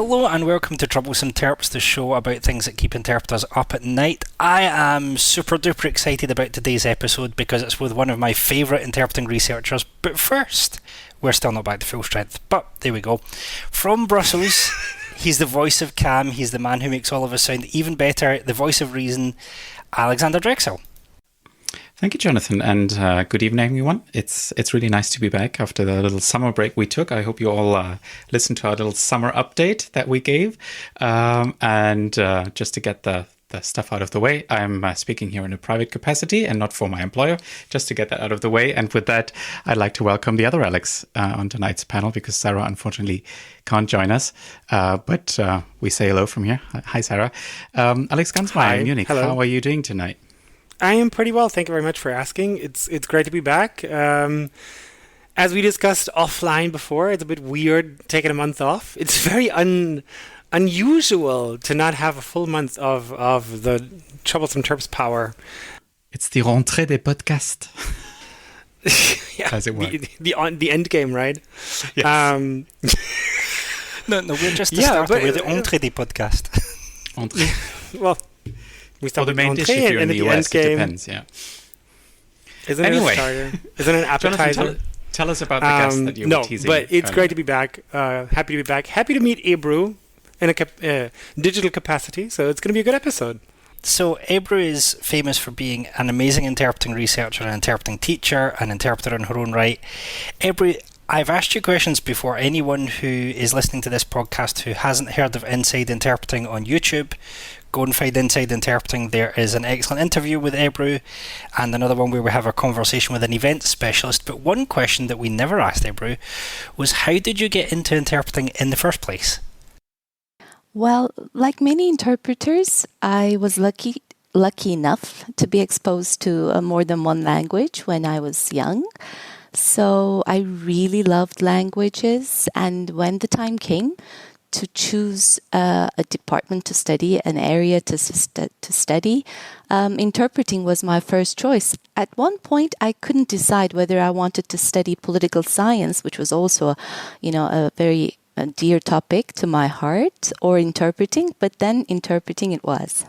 Hello and welcome to Troublesome Terps, the show about things that keep interpreters up at night. I am super duper excited about today's episode because it's with one of my favourite interpreting researchers. But first, we're still not back to full strength, but there we go. From Brussels, he's the voice of Cam, he's the man who makes all of us sound even better, the voice of reason, Alexander Drexel. Thank you, Jonathan, and good evening, everyone. It's really nice to be back after the little summer break we took. I hope you all listened to our little summer update that we gave. And just to get the stuff out of the way, I'm speaking here in a private capacity and not for my employer, just to get that out of the way. And with that, I'd like to welcome the other Alex on tonight's panel because Sarah unfortunately can't join us. But we say hello from here. Hi, Sarah. Alex Gansmeyer in Munich. Hello. How are you doing tonight? I am pretty well. Thank you very much for asking. It's great to be back. As we discussed offline before, it's a bit weird taking a month off. It's very unusual to not have a full month of the Troublesome Terps power. It's the rentrée des podcasts. Yeah, as it were. The end game, right? Yes. No, we're just the starter. We're the entrée des podcasts. Well, we start the with main dish if you're in the US, it depends, yeah. Isn't it a starter? Isn't it an appetizer? Jonathan, tell us about the guest that you were teasing. No, but it's great to be back. Happy to be back. Happy to meet Ebru in a digital capacity, so it's going to be a good episode. So Ebru is famous for being an amazing interpreting researcher, an interpreting teacher, an interpreter in her own right. Ebru, I've asked you questions before. Anyone who is listening to this podcast who hasn't heard of Inside Interpreting on YouTube, go and find Inside Interpreting. There is an excellent interview with Ebru and another one where we have a conversation with an events specialist. But one question that we never asked Ebru was, how did you get into interpreting in the first place? Well, like many interpreters, I was lucky enough to be exposed to more than one language when I was young. So I really loved languages, and when the time came to choose a department to study, an area to study, interpreting was my first choice. At one point, I couldn't decide whether I wanted to study political science, which was also, a very dear topic to my heart, or interpreting, but then interpreting it was.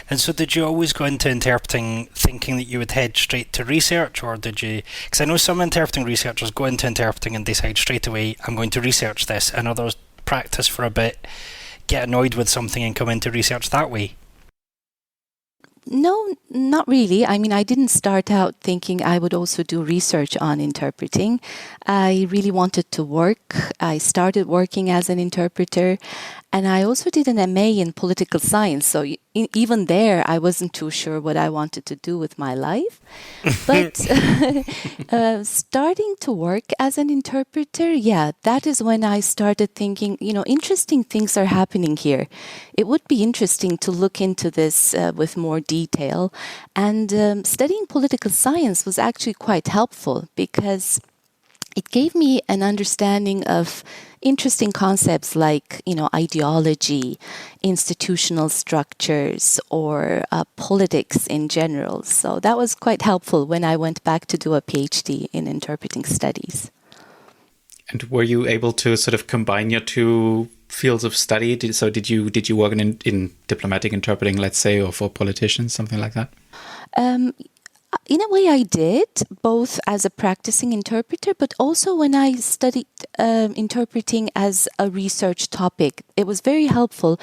And so did you always go into interpreting thinking that you would head straight to research, or did you... Because I know some interpreting researchers go into interpreting and decide straight away, I'm going to research this, and others practice for a bit, get annoyed with something and come into research that way. No, not really. I mean, I didn't start out thinking I would also do research on interpreting. I really wanted to work. I started working as an interpreter, and I also did an MA in political science. So even there, I wasn't too sure what I wanted to do with my life. But starting to work as an interpreter, that is when I started thinking, interesting things are happening here. It would be interesting to look into this with more detail. And studying political science was actually quite helpful because it gave me an understanding of interesting concepts like, ideology, institutional structures, or politics in general. So that was quite helpful when I went back to do a PhD in interpreting studies. And were you able to sort of combine your two fields of study? Did you work in diplomatic interpreting, let's say, or for politicians, something like that? In a way, I did, both as a practicing interpreter, but also when I studied interpreting as a research topic. It was very helpful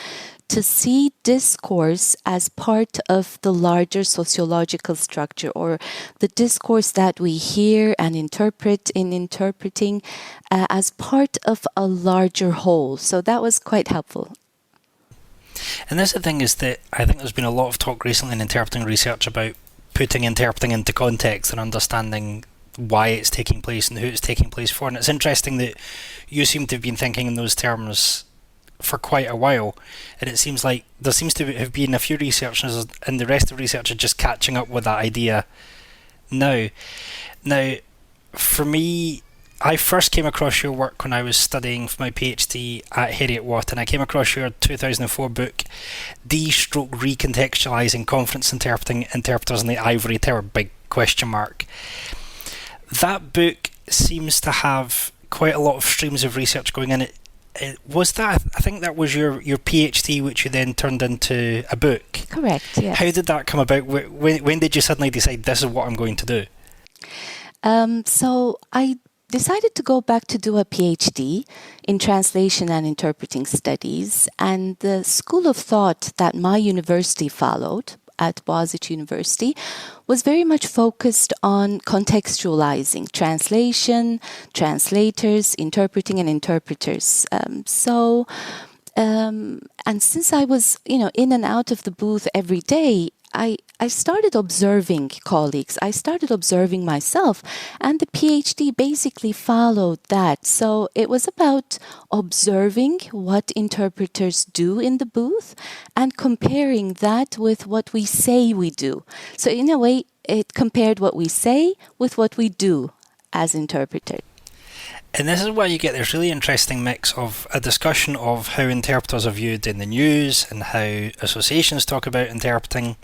to see discourse as part of the larger sociological structure, or the discourse that we hear and interpret in interpreting as part of a larger whole. So that was quite helpful. And that's the thing, is that I think there's been a lot of talk recently in interpreting research about putting interpreting into context and understanding why it's taking place and who it's taking place for. And it's interesting that you seem to have been thinking in those terms for quite a while, and it seems like there seems to have been a few researchers and the rest of research are just catching up with that idea now. Now, for me, I first came across your work when I was studying for my PhD at Heriot-Watt, and I came across your 2004 book, Recontextualizing Conference Interpreting Interpreters in the Ivory Tower, big question mark. That book seems to have quite a lot of streams of research going in it. Was that, I think that was your PhD, which you then turned into a book. Correct, yes. How did that come about? When did you suddenly decide this is what I'm going to do? So I decided to go back to do a PhD in translation and interpreting studies, and the school of thought that my university followed at Boğaziçi University was very much focused on contextualizing translation, translators, interpreting and interpreters. And since I was, in and out of the booth every day, I started observing colleagues. I started observing myself, and the PhD basically followed that. So it was about observing what interpreters do in the booth and comparing that with what we say we do. So in a way, it compared what we say with what we do as interpreters. And this is why you get this really interesting mix of a discussion of how interpreters are viewed in the news and how associations talk about interpreting.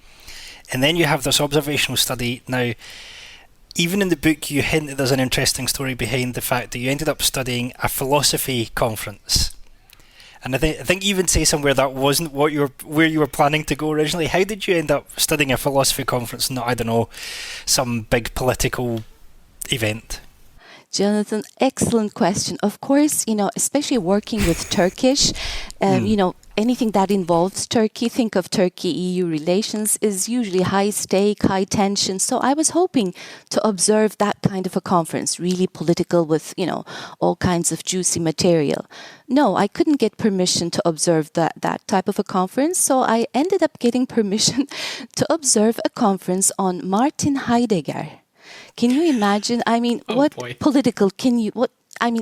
And then you have this observational study. Now, even in the book, you hint that there's an interesting story behind the fact that you ended up studying a philosophy conference. And I think you even say somewhere that wasn't where you were planning to go originally. How did you end up studying a philosophy conference, not, I don't know, some big political event? Jonathan, excellent question. Of course, especially working with Turkish, anything that involves Turkey, think of Turkey-EU relations, is usually high stake, high tension. So I was hoping to observe that kind of a conference, really political with, all kinds of juicy material. No, I couldn't get permission to observe that type of a conference. So I ended up getting permission to observe a conference on Martin Heidegger. Can you imagine? I mean, political can you,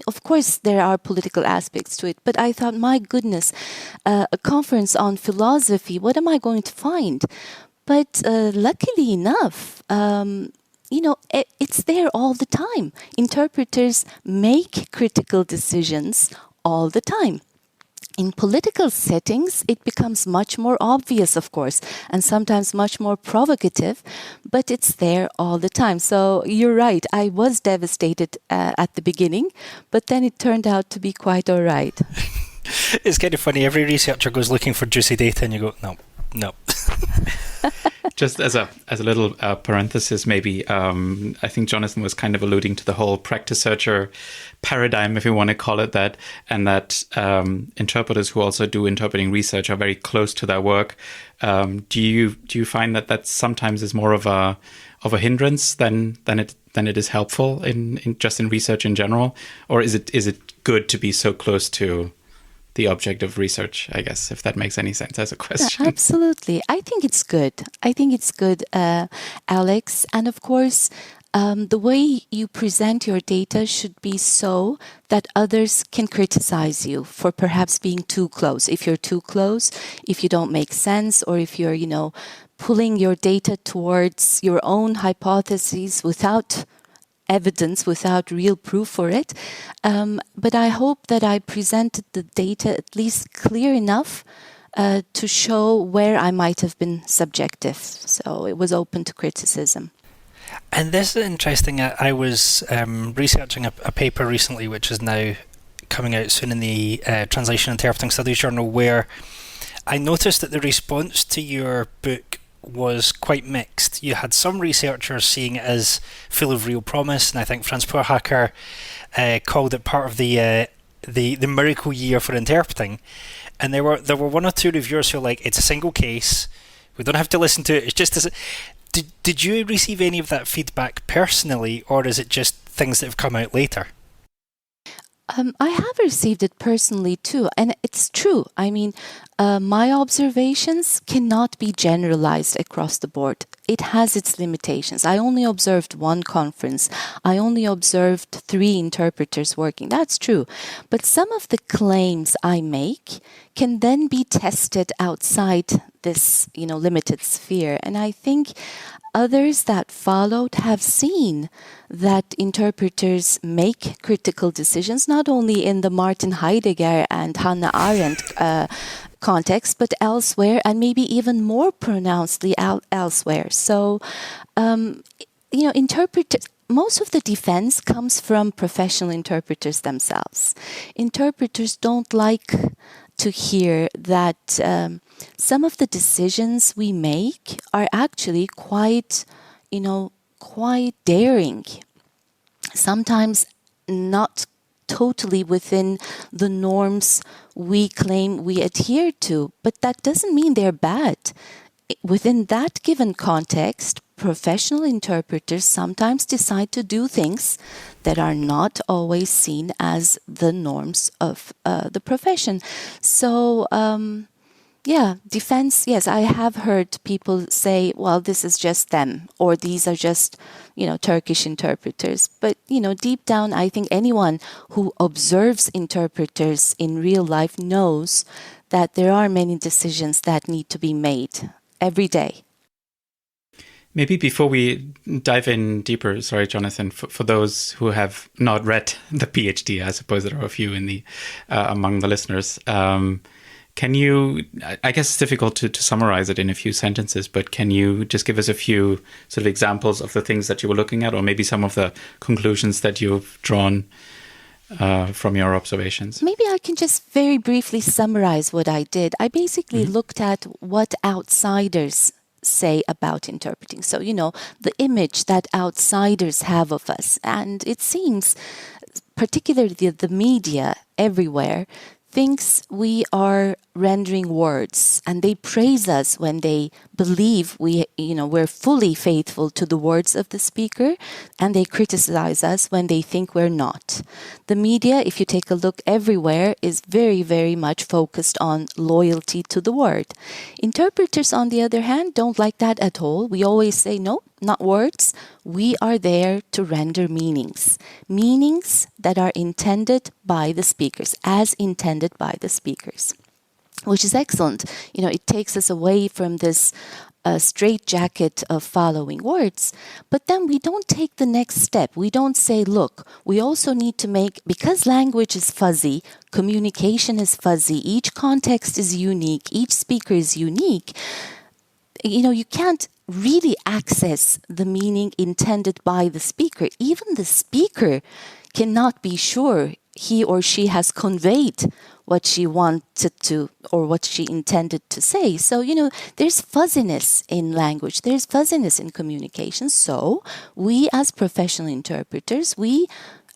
of course, there are political aspects to it, but I thought, my goodness, a conference on philosophy, what am I going to find? But luckily enough, it's there all the time. Interpreters make critical decisions all the time. In political settings, it becomes much more obvious, of course, and sometimes much more provocative, but it's there all the time. So you're right, I was devastated at the beginning, but then it turned out to be quite all right. It's kind of funny, every researcher goes looking for juicy data and you go, no. Just as a little parenthesis, maybe, I think Jonathan was kind of alluding to the whole practice searcher paradigm, if you want to call it that, and that interpreters who also do interpreting research are very close to their work. Do you find that sometimes is more of a hindrance than it is helpful in just in research in general, or is it good to be so close to the object of research, I guess, if that makes any sense as a question? Yeah, absolutely. I think it's good, Alex. And of course, the way you present your data should be so that others can criticize you for perhaps being too close. If you're too close, if you don't make sense, or if you're, pulling your data towards your own hypotheses without evidence, without real proof for it. But I hope that I presented the data at least clear enough to show where I might have been subjective. So it was open to criticism. And this is interesting. I was researching a paper recently, which is now coming out soon in the Translation Interpreting Studies Journal, where I noticed that the response to your book was quite mixed. You had some researchers seeing it as full of real promise, and I think Franz Poorhacker called it part of the miracle year for interpreting. And there were one or two reviewers who were like, it's a single case, we don't have to listen to it, it's just did you receive any of that feedback personally, or is it just things that have come out later? I have received it personally too, and it's true. I mean, my observations cannot be generalized across the board. It has its limitations. I only observed one conference. I only observed 3 interpreters working. That's true. But some of the claims I make can then be tested outside this, limited sphere. And I think others that followed have seen that interpreters make critical decisions, not only in the Martin Heidegger and Hannah Arendt context, but elsewhere, and maybe even more pronouncedly elsewhere. So, interpreters, most of the defense comes from professional interpreters themselves. Interpreters don't like to hear that some of the decisions we make are actually quite daring. Sometimes not totally within the norms we claim we adhere to, but that doesn't mean they're bad. Within that given context, professional interpreters sometimes decide to do things that are not always seen as the norms of the profession. So, defense, yes, I have heard people say, well, this is just them, or these are just, Turkish interpreters. But, deep down, I think anyone who observes interpreters in real life knows that there are many decisions that need to be made every day. Maybe before we dive in deeper, sorry, Jonathan, for those who have not read the PhD, I suppose there are a few in the among the listeners. Can you, I guess it's difficult to summarize it in a few sentences, but can you just give us a few sort of examples of the things that you were looking at, or maybe some of the conclusions that you've drawn from your observations? Maybe I can just very briefly summarize what I did. I basically looked at what outsiders say about interpreting. So, the image that outsiders have of us. And it seems, particularly the media everywhere, thinks we are rendering words, and they praise us when they believe we're fully faithful to the words of the speaker, and they criticize us when they think we're not. The media, if you take a look everywhere, is very, very much focused on loyalty to the word. Interpreters, on the other hand, don't like that at all. We always say, no, not words. We are there to render meanings. Meanings that are intended by the speakers, as intended by the speakers, which is excellent. It takes us away from this straitjacket of following words. But then we don't take the next step. We don't say, look, we also need to make, because language is fuzzy, communication is fuzzy, each context is unique, each speaker is unique. You can't really access the meaning intended by the speaker. Even the speaker cannot be sure he or she has conveyed what she wanted to or what she intended to say. So, there's fuzziness in language, there's fuzziness in communication. So we as professional interpreters, we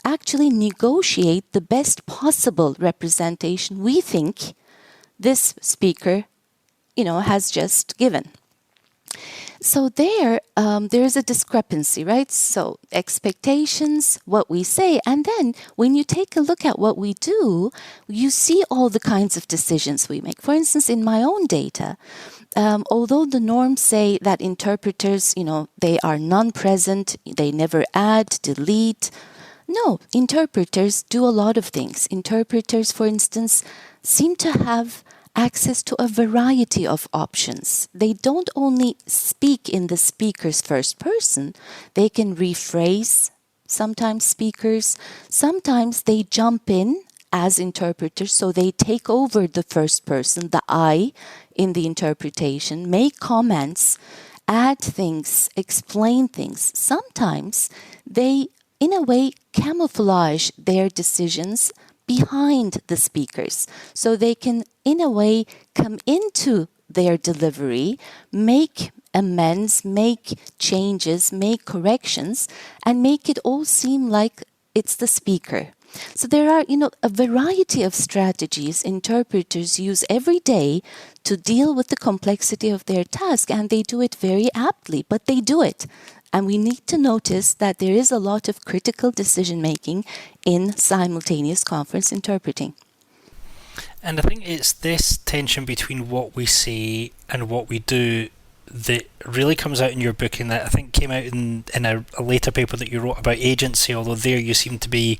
actually negotiate the best possible representation we think this speaker, has just given. So there is a discrepancy, right? So expectations, what we say, and then when you take a look at what we do, you see all the kinds of decisions we make. For instance, in my own data, although the norms say that interpreters, they are non-present, they never add, delete. No, interpreters do a lot of things. Interpreters, for instance, seem to have access to a variety of options. They don't only speak in the speaker's first person, they can rephrase sometimes speakers. Sometimes they jump in as interpreters, so they take over the first person, the I, in the interpretation, make comments, add things, explain things. Sometimes they, in a way, camouflage their decisions behind the speakers. So they can, in a way, come into their delivery, make amends, make changes, make corrections, and make it all seem like it's the speaker. So there are, a variety of strategies interpreters use every day to deal with the complexity of their task, and they do it very aptly, but they do it. And we need to notice that there is a lot of critical decision-making in simultaneous conference interpreting. And I think it's this tension between what we say and what we do that really comes out in your book, and that I think came out in a later paper that you wrote about agency, although there you seem to be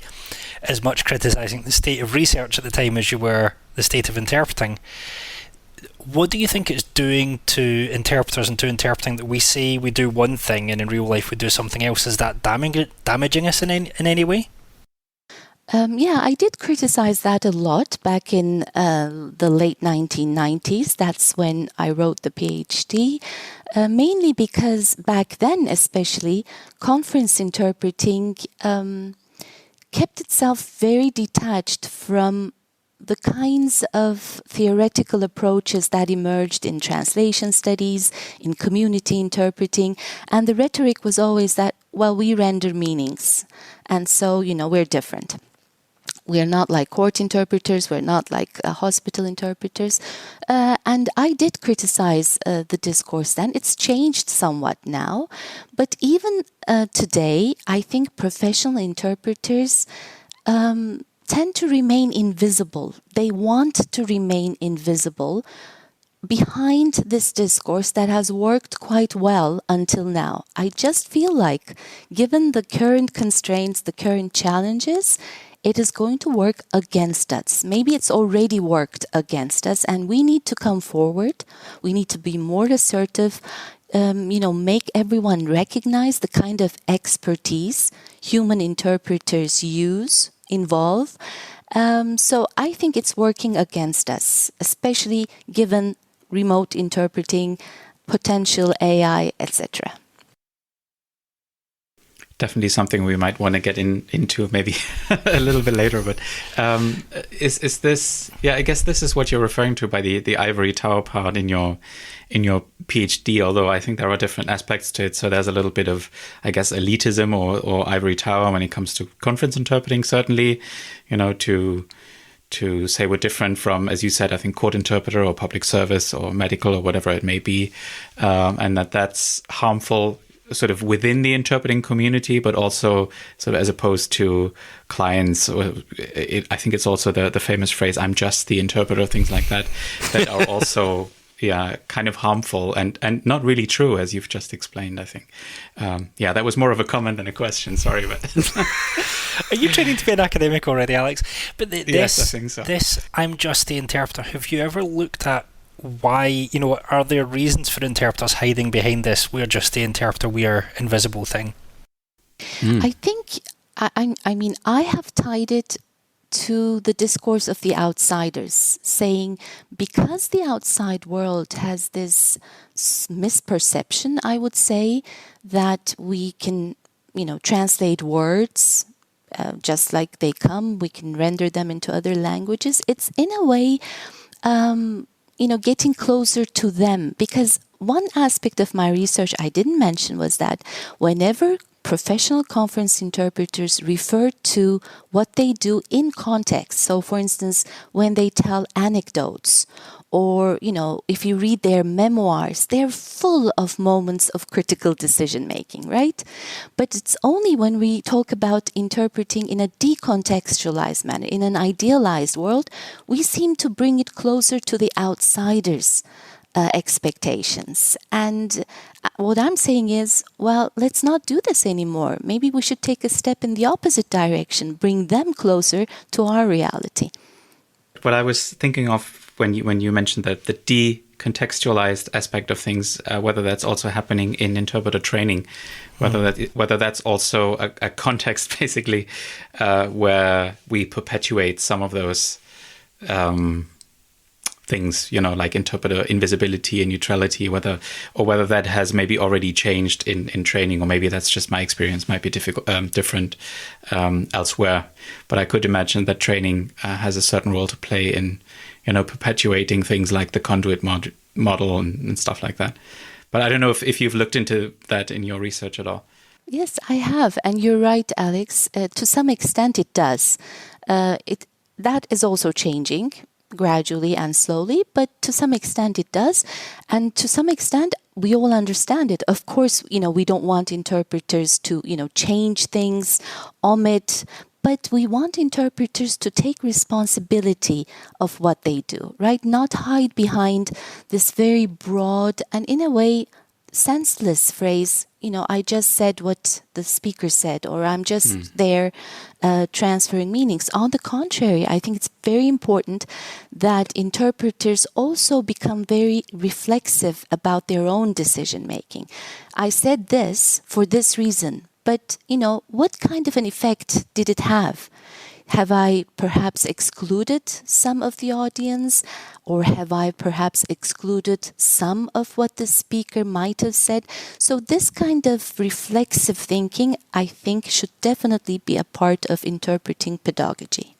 as much criticising the state of research at the time as you were the state of interpreting. What do you think it's doing to interpreters and to interpreting that we say we do one thing and in real life we do something else? Is that damaging us in any way? Yeah, I did criticize that a lot back in the late 1990s. That's when I wrote the PhD, mainly because back then, especially, conference interpreting kept itself very detached from the kinds of theoretical approaches that emerged in translation studies, in community interpreting, and the rhetoric was always that, well, we render meanings, and so, we're different. We're not like court interpreters, we're not like hospital interpreters. And I did criticize the discourse then. It's changed somewhat now. But even today, I think professional interpreters tend to remain invisible. They want to remain invisible behind this discourse that has worked quite well until now. I just feel like, given the current constraints, the current challenges, it is going to work against us. Maybe it's already worked against us, and we need to come forward. We need to be more assertive, make everyone recognize the kind of expertise human interpreters involve. So I think it's working against us, especially given remote interpreting, potential AI, etc. Definitely something we might want to get into maybe a little bit later. But is this? Yeah, I guess this is what you're referring to by the ivory tower part in your PhD. Although I think there are different aspects to it. So there's a little bit of, I guess, elitism or ivory tower when it comes to conference interpreting. Certainly, to say we're different from, as you said, I think court interpreter or public service or medical or whatever it may be, and that's harmful sort of within the interpreting community, but also sort of as opposed to clients. I think it's also the famous phrase, "I'm just the interpreter," things like that are also kind of harmful and not really true, as you've just explained, I think. That was more of a comment than a question. Sorry, but are you training to be an academic already, Alex? But yes, I think so. This "I'm just the interpreter." Have you ever looked at why? Are there reasons for interpreters hiding behind this "we're just the interpreter, we are invisible" thing? I think I have tied it to the discourse of the outsiders, saying because the outside world has this misperception, I would say, that we can, translate words just like they come, we can render them into other languages. It's in a way, getting closer to them. Because one aspect of my research I didn't mention was that whenever professional conference interpreters refer to what they do in context. So, for instance, when they tell anecdotes, or, if you read their memoirs, they're full of moments of critical decision-making, right? But it's only when we talk about interpreting in a decontextualized manner, in an idealized world, we seem to bring it closer to the outsiders' expectations. And what I'm saying is, well, let's not do this anymore. Maybe we should take a step in the opposite direction, bring them closer to our reality. What I was thinking of when you mentioned that the decontextualized aspect of things, whether that's also happening in interpreter training, whether that's also a context basically where we perpetuate some of those things, like interpreter invisibility and neutrality, whether that has maybe already changed in training, or maybe that's just my experience, might be different elsewhere. But I could imagine that training has a certain role to play in, perpetuating things like the conduit model and stuff like that. But I don't know if you've looked into that in your research at all. Yes, I have. And you're right, Alex. To some extent it does. That is also changing gradually and slowly, but to some extent it does. And to some extent, we all understand it. Of course, we don't want interpreters to, change things, omit, but we want interpreters to take responsibility of what they do, right? Not hide behind this very broad and, in a way, senseless phrase, I just said what the speaker said, or I'm just there transferring meanings. On the contrary, I think it's very important that interpreters also become very reflexive about their own decision making. I said this for this reason, but, what kind of an effect did it have? Have I perhaps excluded some of the audience? Or have I perhaps excluded some of what the speaker might have said? So this kind of reflexive thinking, I think, should definitely be a part of interpreting pedagogy.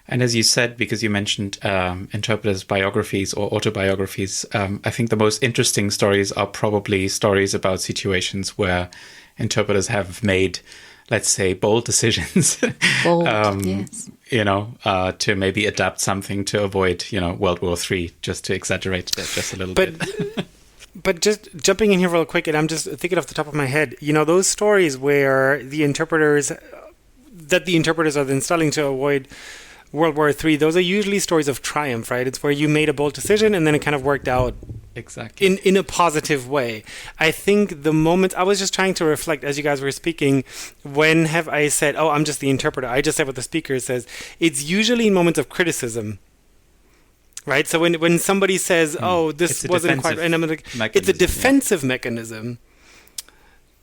And as you said, because you mentioned interpreters' biographies or autobiographies, I think the most interesting stories are probably stories about situations where interpreters have made, let's say, bold decisions, Bold, yes. To maybe adapt something to avoid, World War III, just to exaggerate that just a little bit. But just jumping in here real quick, and I'm just thinking off the top of my head, those stories where the interpreters are then studying to avoid World War III, those are usually stories of triumph, right? It's where you made a bold decision and then it kind of worked out exactly in a positive way. I think the moment I was just trying to reflect as you guys were speaking, when have I said, oh, I'm just the interpreter, I just said what the speaker says. It's usually in moments of criticism, right? So when somebody says, oh, this wasn't quite right, and I'm like, it's a defensive mechanism.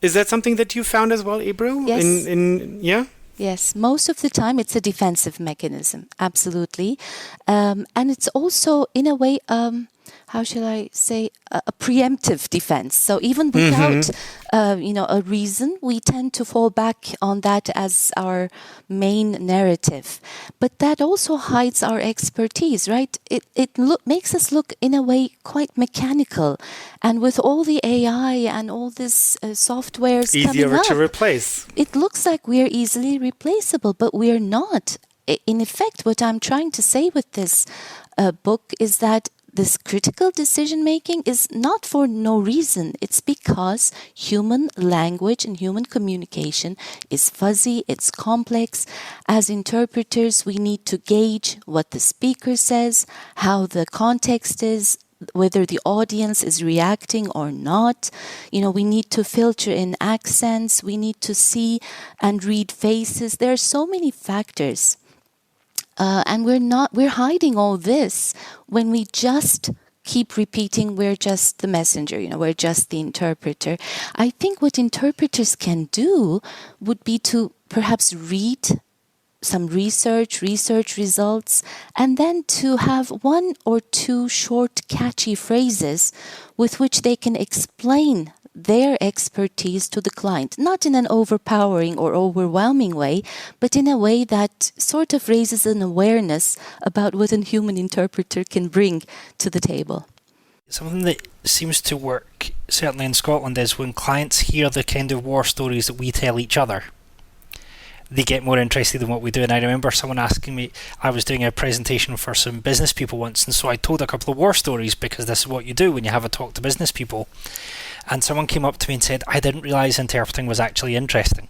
Is that something that you found as well, Ebru? Yes. Yes, most of the time it's a defensive mechanism, absolutely. And it's also, in a way, how shall I say, a preemptive defense. So even without, a reason, we tend to fall back on that as our main narrative. But that also hides our expertise, right? It makes us look, in a way, quite mechanical. And with all the AI and all this softwares easier to replace. It looks like we're easily replaceable, but we're not. In effect, what I'm trying to say with this book is that this critical decision-making is not for no reason. It's because human language and human communication is fuzzy, it's complex. As interpreters, we need to gauge what the speaker says, how the context is, whether the audience is reacting or not. We need to filter in accents, we need to see and read faces. There are so many factors. And we're hiding all this when we just keep repeating, we're just the messenger, we're just the interpreter. I think what interpreters can do would be to perhaps read some research results, and then to have one or two short, catchy phrases with which they can explain their expertise to the client, not in an overpowering or overwhelming way, but in a way that sort of raises an awareness about what a human interpreter can bring to the table. Something that seems to work, certainly in Scotland, is when clients hear the kind of war stories that we tell each other, they get more interested in what we do. And I remember someone asking me, I was doing a presentation for some business people once, and so I told a couple of war stories because this is what you do when you have a talk to business people. And someone came up to me and said, I didn't realise interpreting was actually interesting.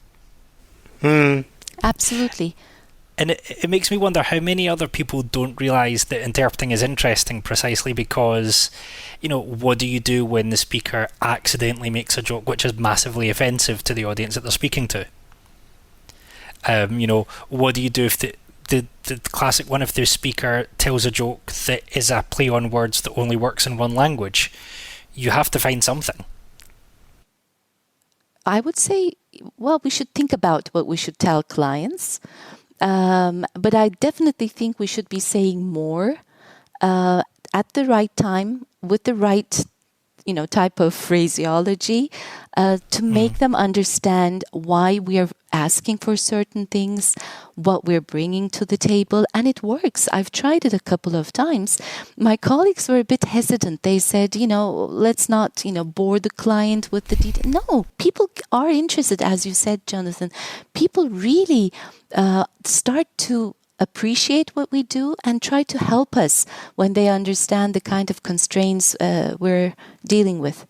Absolutely. And it makes me wonder how many other people don't realise that interpreting is interesting precisely because, what do you do when the speaker accidentally makes a joke which is massively offensive to the audience that they're speaking to? What do you do if the classic one, if the speaker tells a joke that is a play on words that only works in one language? You have to find something. I would say, we should think about what we should tell clients. But I definitely think we should be saying more at the right time with the right, type of phraseology to make them understand why we are asking for certain things, what we're bringing to the table. And it works. I've tried it a couple of times. My colleagues were a bit hesitant. They said, let's not, bore the client with the detail. No, people are interested, as you said, Jonathan. People really start to appreciate what we do and try to help us when they understand the kind of constraints we're dealing with.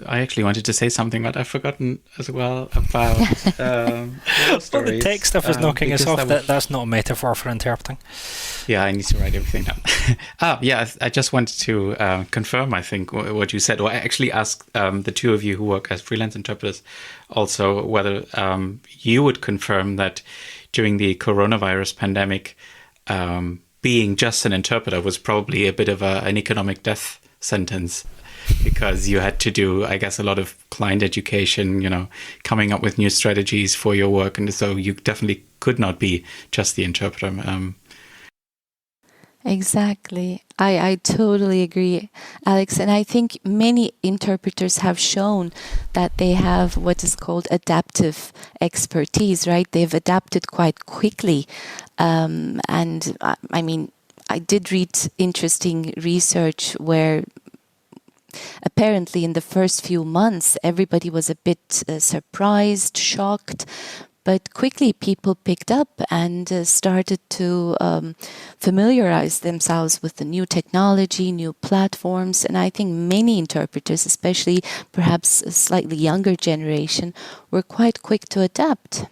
I actually wanted to say something, but I've forgotten as well about stories. Well, the tech stuff is knocking us off. That's not a metaphor for interpreting. Yeah, I need to write everything down. I just wanted to confirm, I think, what you said, or actually ask the two of you who work as freelance interpreters also whether you would confirm that during the coronavirus pandemic, being just an interpreter was probably a bit of an economic death sentence. because you had to do, I guess, a lot of client education, coming up with new strategies for your work. And so you definitely could not be just the interpreter. Exactly. I totally agree, Alex. And I think many interpreters have shown that they have what is called adaptive expertise, right? They've adapted quite quickly. I mean, I did read interesting research where apparently in the first few months, everybody was a bit surprised, shocked. But quickly people picked up and started to familiarize themselves with the new technology, new platforms. And I think many interpreters, especially perhaps a slightly younger generation, were quite quick to adapt.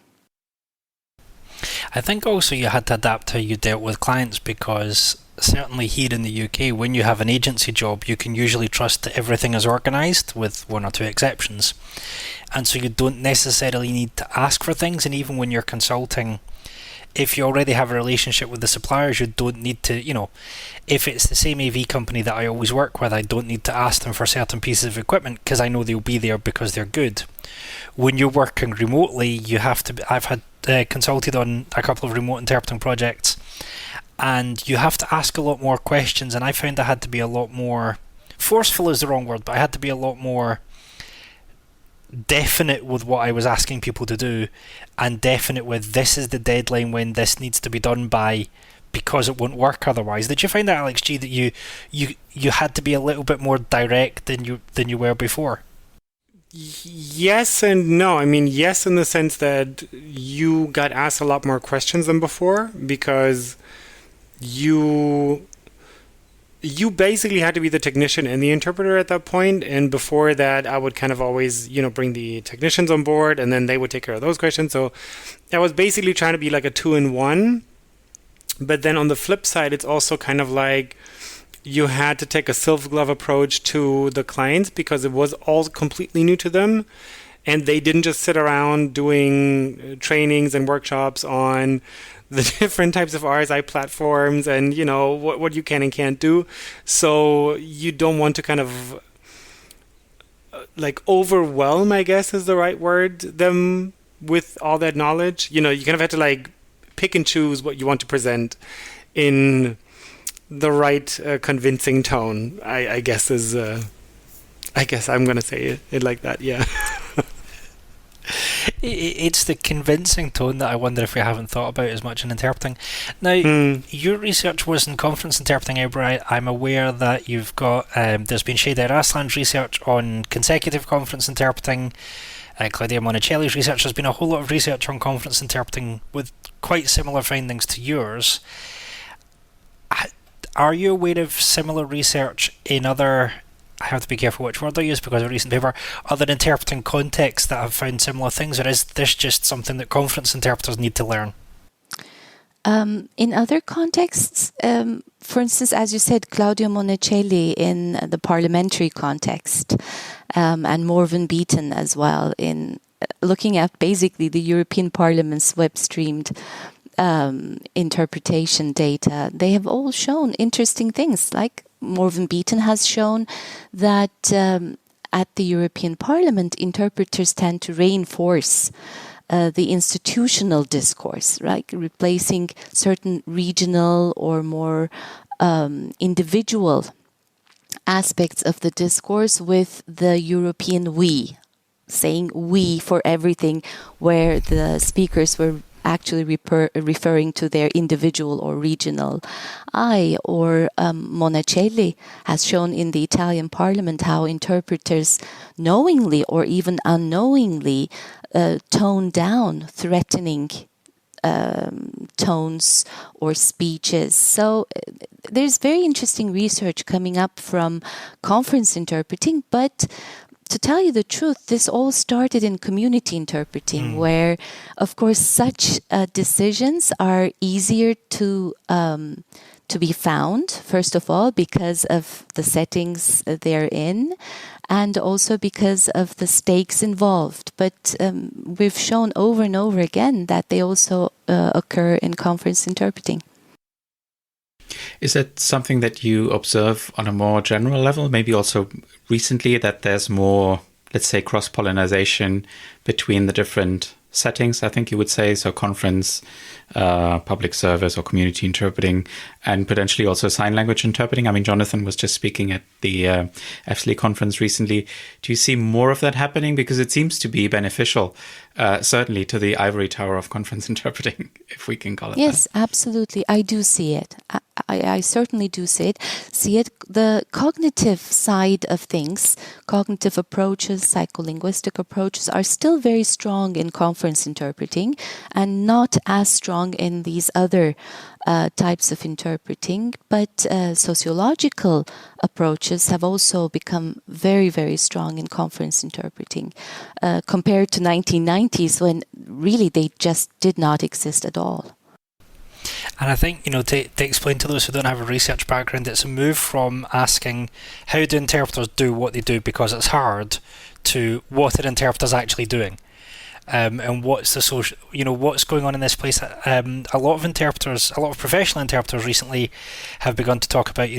I think also you had to adapt how you dealt with clients, because certainly here in the UK, when you have an agency job, you can usually trust that everything is organised, with one or two exceptions. And so you don't necessarily need to ask for things. And even when you're consulting, if you already have a relationship with the suppliers, you don't need to, if it's the same AV company that I always work with, I don't need to ask them for certain pieces of equipment because I know they'll be there because they're good. When you're working remotely, you have to, I've had consulted on a couple of remote interpreting projects, and you have to ask a lot more questions. And I found I had to be a lot more, forceful is the wrong word, but I had to be a lot more definite with what I was asking people to do, and definite with this is the deadline when this needs to be done by, because it won't work otherwise. Did you find that, Alex G, that you had to be a little bit more direct than you were before? Yes and no. I mean, yes, in the sense that you got asked a lot more questions than before, because you basically had to be the technician and the interpreter at that point. And before that, I would kind of always, bring the technicians on board, and then they would take care of those questions. So I was basically trying to be like a 2-in-1. But then on the flip side, it's also kind of like you had to take a silk glove approach to the clients, because it was all completely new to them. And they didn't just sit around doing trainings and workshops on the different types of RSI platforms and, what you can and can't do. So you don't want to kind of overwhelm, I guess is the right word, them with all that knowledge. You kind of have to pick and choose what you want to present in the right convincing tone, I guess is, I guess I'm going to say it like that, yeah. It's the convincing tone that I wonder if we haven't thought about as much in interpreting. Now, your research was in conference interpreting, Ebru. I'm aware that you've got, there's been Shader Aslan's research on consecutive conference interpreting, Claudia Monicelli's research. There's been a whole lot of research on conference interpreting with quite similar findings to yours. Are you aware of similar research in other, I have to be careful which word I use because of a recent paper, other interpreting contexts that have found similar things, or is this just something that conference interpreters need to learn? In other contexts, for instance, as you said, Claudio Monicelli in the parliamentary context, and Morven Beaton as well in looking at basically the European Parliament's web-streamed interpretation data, they have all shown interesting things. Like Morven Beaton has shown that at the European Parliament, interpreters tend to reinforce the institutional discourse, right? Replacing certain regional or more individual aspects of the discourse with the European we, saying we for everything, where the speakers were actually referring to their individual or regional I. Or Monicelli has shown in the Italian Parliament how interpreters knowingly or even unknowingly tone down threatening tones or speeches. So there's very interesting research coming up from conference interpreting, but to tell you the truth, this all started in community interpreting, where, of course, such decisions are easier to be found, first of all, because of the settings they're in, and also because of the stakes involved. But we've shown over and over again that they also occur in conference interpreting. Is that something that you observe on a more general level? Maybe also recently that there's more, let's say, cross-pollination between the different settings, I think you would say, so conference, public service or community interpreting, and potentially also sign language interpreting. I mean, Jonathan was just speaking at the FSLI conference recently. Do you see more of that happening? Because it seems to be beneficial, certainly to the ivory tower of conference interpreting, if we can call it Yes, that. absolutely. I do see it. I certainly do see it. The cognitive side of things, cognitive approaches, psycholinguistic approaches are still very strong in conference interpreting and not as strong in these other types of interpreting. But sociological approaches have also become very, very strong in conference interpreting compared to 1990s when really they just did not exist at all. And I think, to explain to those who don't have a research background, it's a move from asking how do interpreters do what they do because it's hard to what are interpreters actually doing. And what's the social, what's going on in this place? A lot of professional interpreters recently have begun to talk about,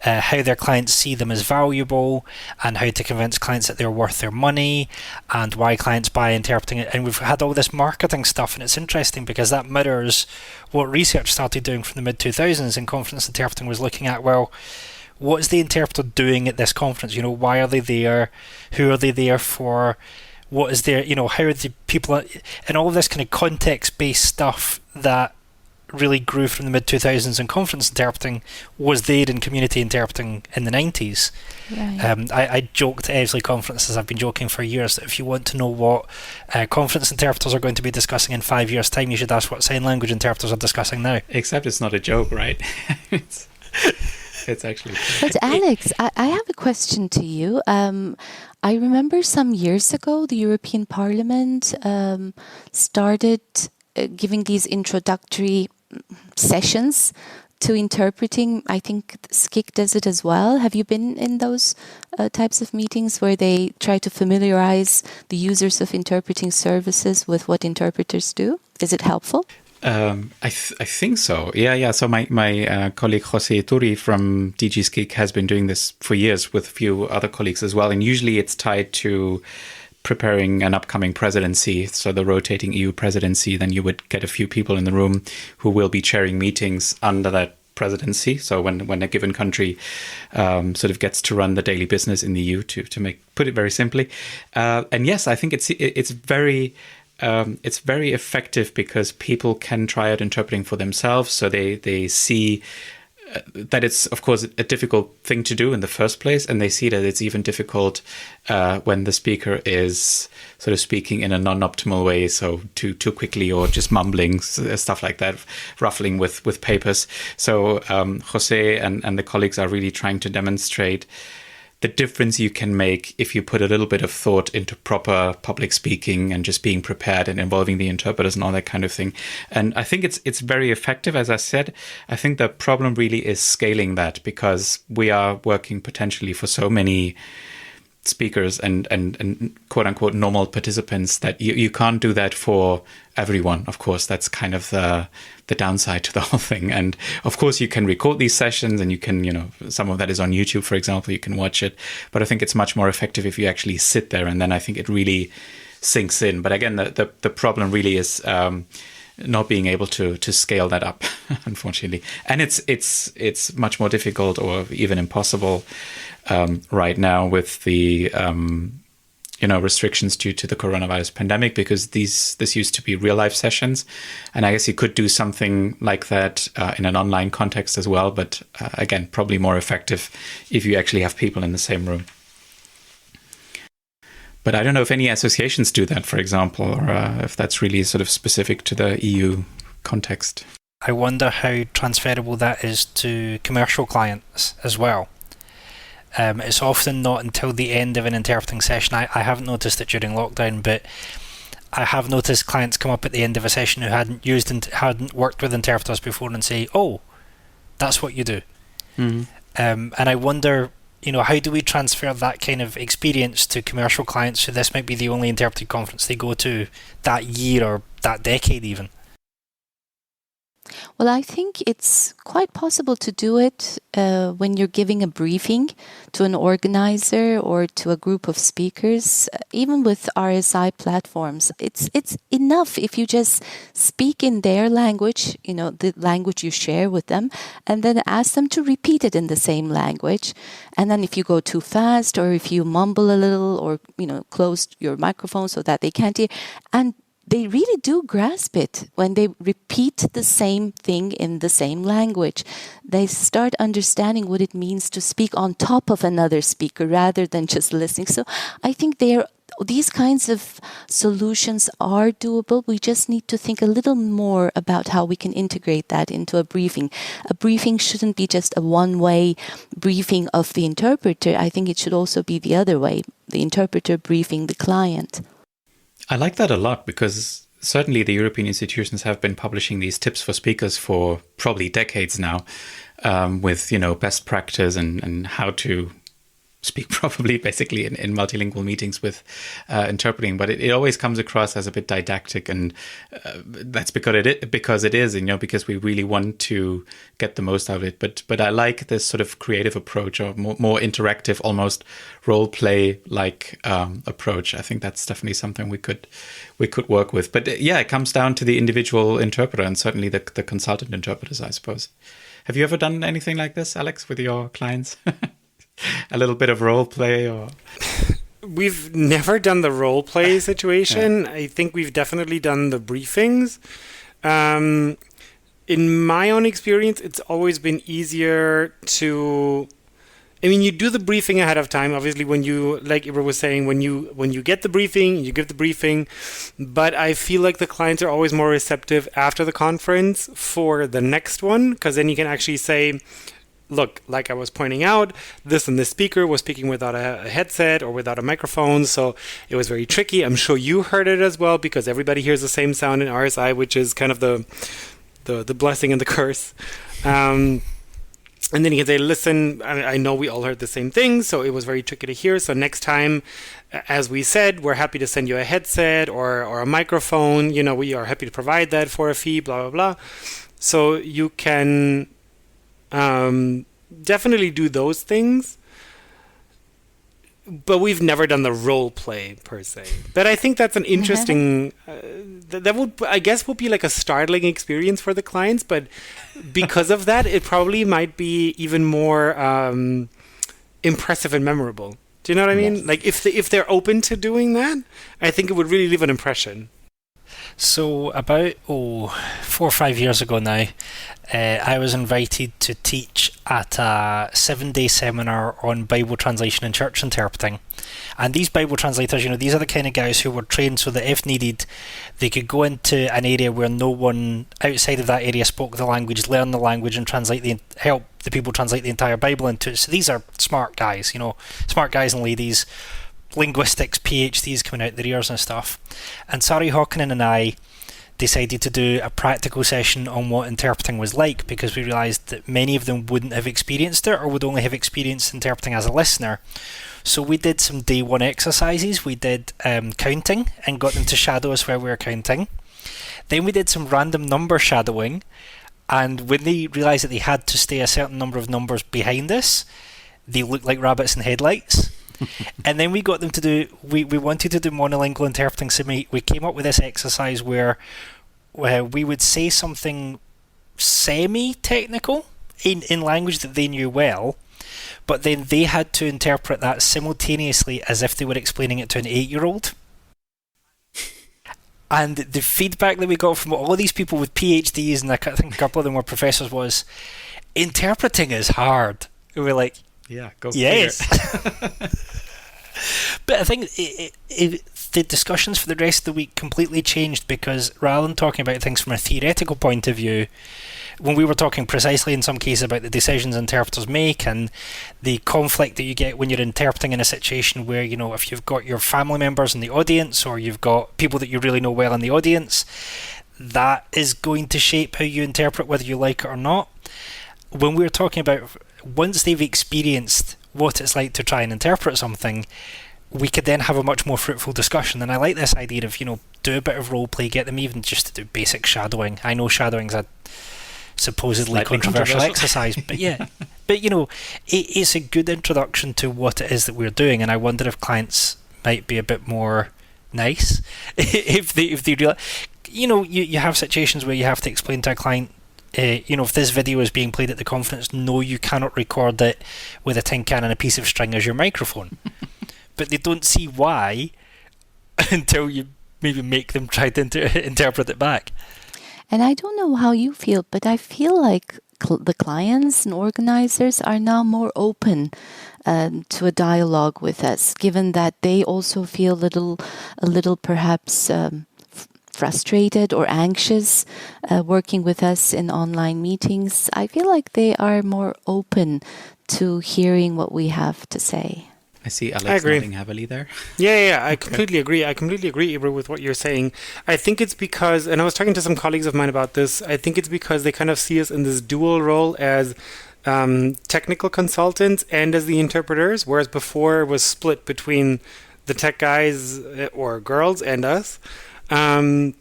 how their clients see them as valuable and how to convince clients that they're worth their money and why clients buy interpreting it. And we've had all this marketing stuff, and it's interesting because that mirrors what research started doing from the mid-2000s, and conference interpreting was looking at, well, what is the interpreter doing at this conference? Why are they there? Who are they there for? What is there, how are the people, and all of this kind of context-based stuff that really grew from the mid-2000s in conference interpreting was there in community interpreting in the 90s. Right. I joked at EVSLI conferences, I've been joking for years, that if you want to know what conference interpreters are going to be discussing in 5 years' time, you should ask what sign language interpreters are discussing now. Except it's not a joke, right? It's actually true. But Alex, I have a question to you. I remember some years ago, the European Parliament started giving these introductory sessions to interpreting. I think SCIC does it as well. Have you been in those types of meetings where they try to familiarize the users of interpreting services with what interpreters do? Is it helpful? I think so. Yeah. So my colleague Jose Turi from DG SCIC has been doing this for years with a few other colleagues as well. And usually it's tied to preparing an upcoming presidency. So the rotating EU presidency, then you would get a few people in the room who will be chairing meetings under that presidency. So when a given country sort of gets to run the daily business in the EU, to put it very simply. And yes, I think it's very effective because people can try out interpreting for themselves. So they see that it's, of course, a difficult thing to do in the first place. And they see that it's even difficult when the speaker is sort of speaking in a non-optimal way. So too quickly or just mumbling, stuff like that, ruffling with papers. So Jose and the colleagues are really trying to demonstrate the difference you can make if you put a little bit of thought into proper public speaking and just being prepared and involving the interpreters and all that kind of thing. And I think it's very effective, as I said. I think the problem really is scaling that, because we are working potentially for so many speakers and quote unquote normal participants that you can't do that for everyone. Of course, that's kind of the downside to the whole thing. And of course, you can record these sessions and you can, some of that is on YouTube, for example, you can watch it. But I think it's much more effective if you actually sit there, and then I think it really sinks in. But again, the problem really is not being able to scale that up, unfortunately. And it's much more difficult or even impossible right now with the restrictions due to the coronavirus pandemic, because this used to be real life sessions, and I guess you could do something like that in an online context as well. But again, probably more effective if you actually have people in the same room. But I don't know if any associations do that, for example, or if that's really sort of specific to the EU context. I wonder how transferable that is to commercial clients as well. It's often not until the end of an interpreting session. I haven't noticed it during lockdown, but I have noticed clients come up at the end of a session who hadn't worked with interpreters before and say, "Oh, that's what you do." Mm-hmm. And I wonder, how do we transfer that kind of experience to commercial clients who this might be the only interpreting conference they go to that year or that decade even? Well, I think it's quite possible to do it when you're giving a briefing to an organizer or to a group of speakers. Even with RSI platforms, it's enough if you just speak in their language, the language you share with them, and then ask them to repeat it in the same language. And then if you go too fast or if you mumble a little or, close your microphone so that they can't hear, and they really do grasp it when they repeat the same thing in the same language. They start understanding what it means to speak on top of another speaker rather than just listening. So I think these kinds of solutions are doable. We just need to think a little more about how we can integrate that into a briefing. A briefing shouldn't be just a one-way briefing of the interpreter. I think it should also be the other way, the interpreter briefing the client. I like that a lot because certainly the European institutions have been publishing these tips for speakers for probably decades now, with, best practice and how to speak properly, basically, in multilingual meetings with interpreting. But it always comes across as a bit didactic, and that's because it is, because we really want to get the most out of it. But I like this sort of creative approach, or more interactive, almost role play like approach. I think that's definitely something we could work with. But it comes down to the individual interpreter, and certainly the consultant interpreters, I suppose. Have you ever done anything like this, Alex, with your clients? A little bit of role play, or we've never done the role play situation. I think we've definitely done the briefings. In my own experience, it's always been easier to. You do the briefing ahead of time. Obviously, when you, like Ebru was saying, when you get the briefing, you give the briefing. But I feel like the clients are always more receptive after the conference for the next one, because then you can actually say, look, like I was pointing out, this and this speaker was speaking without a headset or without a microphone, so it was very tricky. I'm sure you heard it as well, because everybody hears the same sound in RSI, which is kind of the blessing and the curse. And then you can say, listen, I know we all heard the same thing, so it was very tricky to hear. So next time, as we said, we're happy to send you a headset or a microphone. We are happy to provide that for a fee, blah, blah, blah. So you can definitely do those things, but we've never done the role play per se. But I think that's an interesting that would be like a startling experience for the clients, but because of that, it probably might be even more impressive and memorable. Do you know what I mean? Yes. Like if they're open to doing that, I think it would really leave an impression. So about 4 or 5 years ago now, I was invited to teach at a 7-day seminar on Bible translation and church interpreting. And these Bible translators, these are the kind of guys who were trained so that if needed, they could go into an area where no one outside of that area spoke the language, learn the language, and help the people translate the entire Bible into it. So these are smart guys, smart guys and ladies, linguistics PhDs coming out their ears and stuff. And Sari Hawkinen and I decided to do a practical session on what interpreting was like, because we realised that many of them wouldn't have experienced it or would only have experienced interpreting as a listener. So we did some day one exercises. We did counting and got them to shadow us while we were counting. Then we did some random number shadowing, and when they realised that they had to stay a certain number of numbers behind us, they looked like rabbits in headlights. And then we got them to do, we wanted to do monolingual interpreting, so we came up with this exercise where we would say something semi-technical in language that they knew well, but then they had to interpret that simultaneously as if they were explaining it to an 8-year-old. And the feedback that we got from all of these people with PhDs, and I think a couple of them were professors, was, interpreting is hard. And we're like, yeah, go yes. But I think the discussions for the rest of the week completely changed, because rather than talking about things from a theoretical point of view, when we were talking precisely in some cases about the decisions interpreters make and the conflict that you get when you're interpreting in a situation where, if you've got your family members in the audience or you've got people that you really know well in the audience, that is going to shape how you interpret whether you like it or not. When we were talking about once they've experienced what it's like to try and interpret something, we could then have a much more fruitful discussion. And I like this idea of, do a bit of role play, get them even just to do basic shadowing. I know shadowing's supposedly Slightly controversial controversial. exercise. But yeah, but it's a good introduction to what it is that we're doing, and I wonder if clients might be a bit more nice if they realize, you have situations where you have to explain to a client, if this video is being played at the conference, no, you cannot record it with a tin can and a piece of string as your microphone. But they don't see why until you maybe make them try to interpret it back. And I don't know how you feel, but I feel like the clients and organizers are now more open to a dialogue with us, given that they also feel a little perhaps frustrated or anxious working with us in online meetings. I feel like they are more open to hearing what we have to say. I see I Alex agree. nodding heavily there. Yeah, I completely agree. I completely agree, Ebru, with what you're saying. I think it's because, and I was talking to some colleagues of mine about this, I think it's because they kind of see us in this dual role as technical consultants and as the interpreters, whereas before it was split between the tech guys or girls and us. And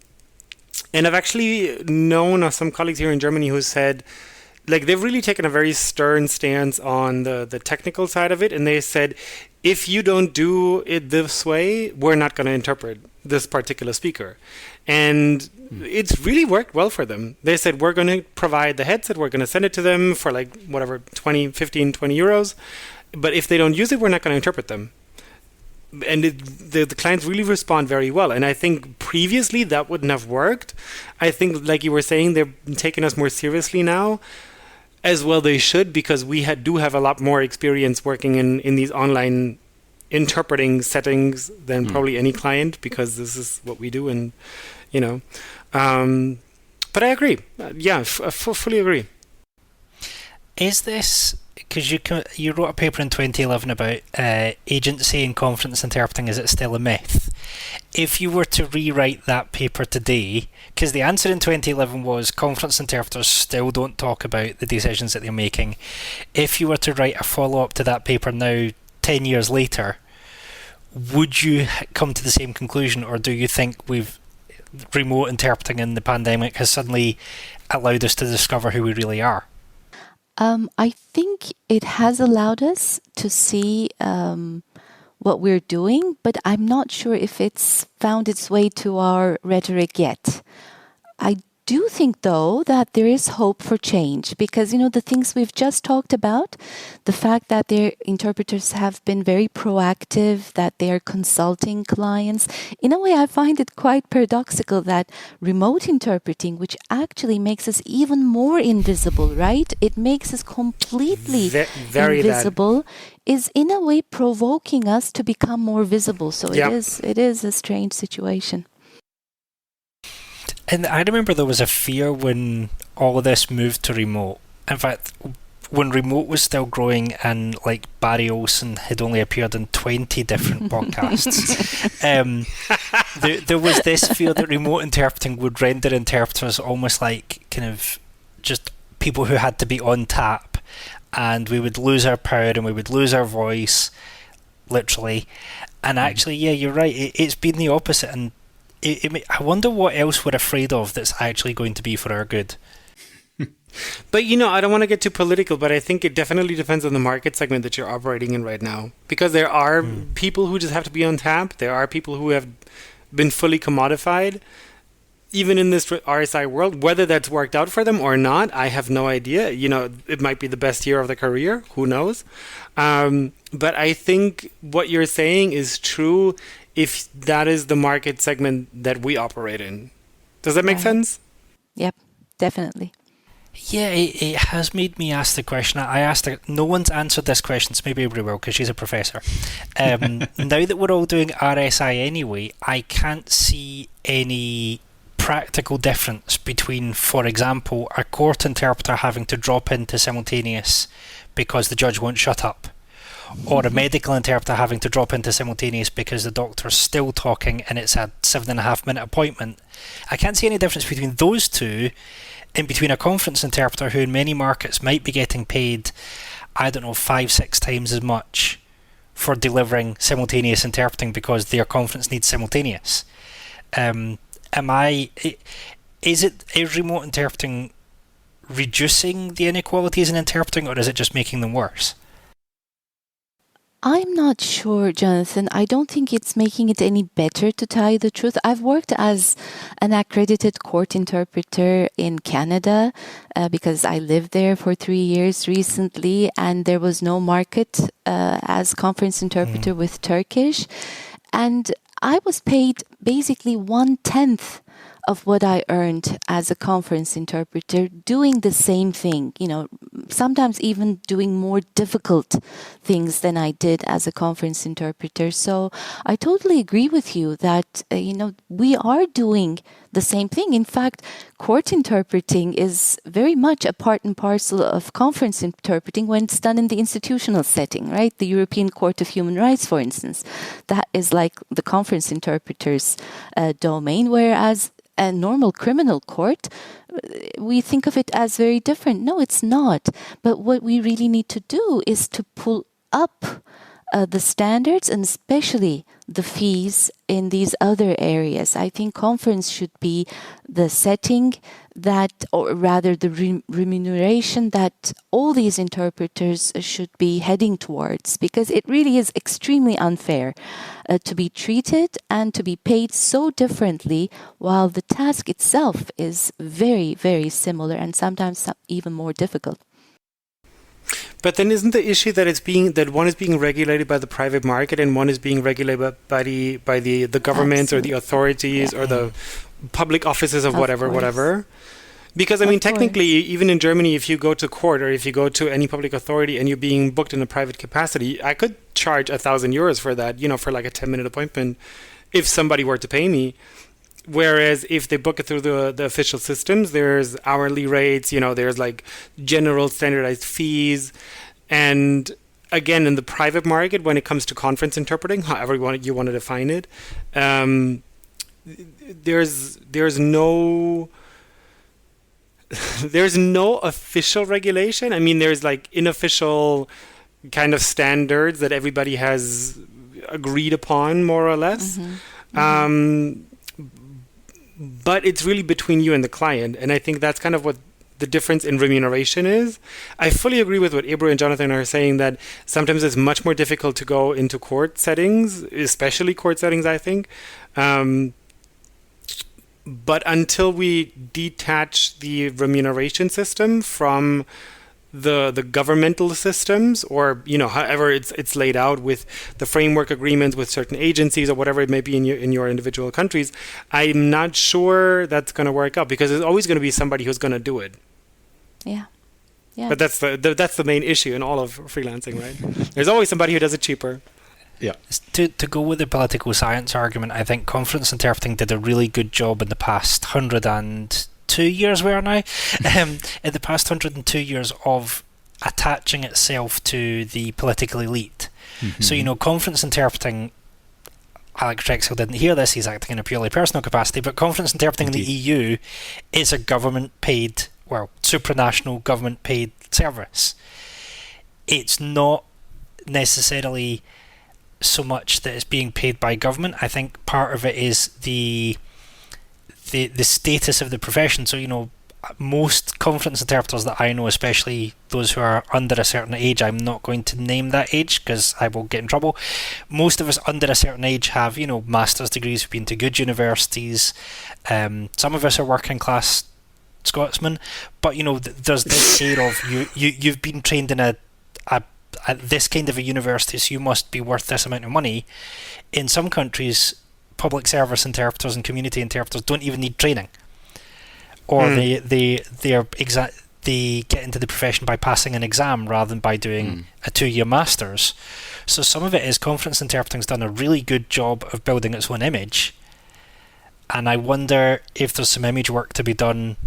I've actually known of some colleagues here in Germany who said, like, they've really taken a very stern stance on the technical side of it, and they said, if you don't do it this way, we're not going to interpret this particular speaker. And it's really worked well for them. They said, we're going to provide the headset, we're going to send it to them for like whatever, 20 euros. But if they don't use it, we're not going to interpret them. And the clients really respond very well. And I think previously that wouldn't have worked. I think, like you were saying, they're taking us more seriously now. As well they should, because we do have a lot more experience working in these online interpreting settings than probably any client, because this is what we do. And, but I agree. I fully agree. Is this, because you wrote a paper in 2011 about agency and conference interpreting, is it still a myth? If you were to rewrite that paper today, because the answer in 2011 was conference interpreters still don't talk about the decisions that they're making. If you were to write a follow-up to that paper now, 10 years later, would you come to the same conclusion, or do you think remote interpreting in the pandemic has suddenly allowed us to discover who we really are? I think it has allowed us to see what we're doing, but I'm not sure if it's found its way to our rhetoric yet. I do think, though, that there is hope for change, because, the things we've just talked about, the fact that their interpreters have been very proactive, that they are consulting clients. In a way, I find it quite paradoxical that remote interpreting, which actually makes us even more invisible, right? It makes us completely Very invisible, is in a way provoking us to become more visible. So it is a strange situation. And I remember there was a fear when all of this moved to remote. In fact, when remote was still growing and like Barry Olsen had only appeared in 20 different podcasts, there was this fear that remote interpreting would render interpreters almost like kind of just people who had to be on tap, and we would lose our power and we would lose our voice, literally. And actually, yeah, you're right, it's been the opposite. And I wonder what else we're afraid of that's actually going to be for our good. But, I don't want to get too political, but I think it definitely depends on the market segment that you're operating in right now. Because there are people who just have to be on tap. There are people who have been fully commodified. Even in this RSI world, whether that's worked out for them or not, I have no idea. It might be the best year of their career. Who knows? But I think what you're saying is true if that is the market segment that we operate in. Does that make sense? Yep, definitely. Yeah, it has made me ask the question. I asked her, no one's answered this question, so maybe Ebru will, because she's a professor. Now that we're all doing RSI anyway, I can't see any practical difference between, for example, a court interpreter having to drop into simultaneous because the judge won't shut up, or a medical interpreter having to drop into simultaneous because the doctor's still talking and it's a 7.5 minute appointment. I can't see any difference between those two and between a conference interpreter who in many markets might be getting paid, 5-6 times as much for delivering simultaneous interpreting because their conference needs simultaneous. Is remote interpreting reducing the inequalities in interpreting, or is it just making them worse? I'm not sure, Jonathan. I don't think it's making it any better, to tell you the truth. I've worked as an accredited court interpreter in Canada because I lived there for 3 years recently, and there was no market as conference interpreter with Turkish. And I was paid basically 1/10 of what I earned as a conference interpreter, doing the same thing, sometimes even doing more difficult things than I did as a conference interpreter. So I totally agree with you that, we are doing the same thing. In fact, court interpreting is very much a part and parcel of conference interpreting when it's done in the institutional setting, right? The European Court of Human Rights, for instance, that is like the conference interpreter's domain, whereas a normal criminal court, we think of it as very different. No, it's not. But what we really need to do is to pull up the standards and especially the fees in these other areas. I think conference should be the setting that, or rather the remuneration that all these interpreters should be heading towards, because it really is extremely unfair to be treated and to be paid so differently while the task itself is very, very similar and sometimes even more difficult. But then isn't the issue that one is being regulated by the private market and one is being regulated by the governments or the authorities or the public offices of whatever? Because, technically, even in Germany, if you go to court or if you go to any public authority and you're being booked in a private capacity, I could charge 1,000 euros for that, for like a 10-minute appointment if somebody were to pay me. Whereas if they book it through the official systems, there's hourly rates, there's like general standardized fees. And again, in the private market, when it comes to conference interpreting, however you want to define it, there's no official regulation. There's like unofficial kind of standards that everybody has agreed upon, more or less. But it's really between you and the client. And I think that's kind of what the difference in remuneration is. I fully agree with what Ebru and Jonathan are saying, that sometimes it's much more difficult to go into court settings, especially court settings, I think. But until we detach the remuneration system from the governmental systems, or however it's laid out with the framework agreements with certain agencies or whatever it may be in your individual countries, I'm not sure that's going to work out, because there's always going to be somebody who's going to do it. Yeah. But that's the main issue in all of freelancing, right? There's always somebody who does it cheaper. Yeah. To go with the political science argument, I think conference interpreting did a really good job in the past 102 years we are now, in the past 102 years of attaching itself to the political elite. So, conference interpreting, Alex Drexel didn't hear this, he's acting in a purely personal capacity, but conference interpreting in the EU is a government-paid, supranational government-paid service. It's not necessarily so much that it's being paid by government. I think part of it is the status of the profession. So, most conference interpreters that I know, especially those who are under a certain age, I'm not going to name that age because I will get in trouble. Most of us under a certain age have, master's degrees, we've been to good universities. Some of us are working class Scotsmen, but there's this air of you've been trained in a this kind of a university, so you must be worth this amount of money. In some countries, public service interpreters and community interpreters don't even need training, or they get into the profession by passing an exam rather than by doing a 2-year master's. So some of it is conference interpreting's done a really good job of building its own image, and I wonder if there's some image work to be done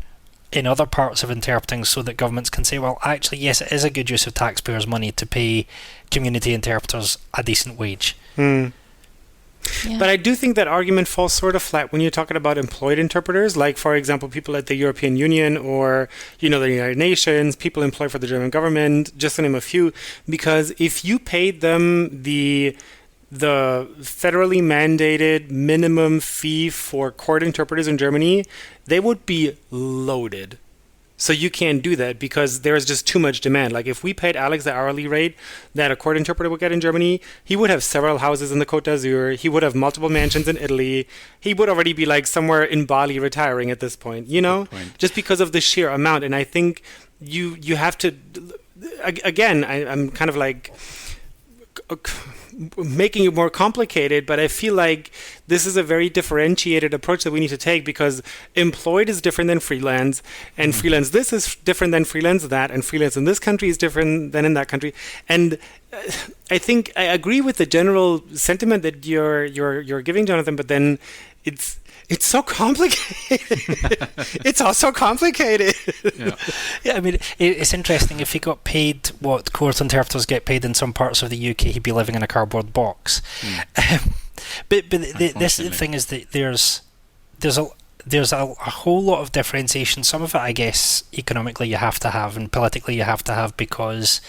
in other parts of interpreting so that governments can say, well, actually, yes, it is a good use of taxpayers' money to pay community interpreters a decent wage. Yeah. But I do think that argument falls sort of flat when you're talking about employed interpreters, like, for example, people at the European Union or, the United Nations, people employed for the German government, just to name a few. Because if you paid them the federally mandated minimum fee for court interpreters in Germany, they would be loaded. So you can't do that because there is just too much demand. Like if we paid Alex the hourly rate that a court interpreter would get in Germany, he would have several houses in the Côte d'Azur. He would have multiple mansions in Italy. He would already be like somewhere in Bali retiring at this point, you know, just because of the sheer amount. And I think you have to, again, I'm kind of like making it more complicated, but I feel like this is a very differentiated approach that we need to take because employed is different than freelance, and freelance this is different than freelance that, and freelance in this country is different than in that country. And I think I agree with the general sentiment that you're giving, Jonathan, but then it's so complicated. It's all so complicated. Yeah, I mean, it's interesting. If he got paid what court interpreters get paid in some parts of the UK, he'd be living in a cardboard box. But this thing is that there's a whole lot of differentiation. Some of it, I guess, economically you have to have, and politically you have to have, because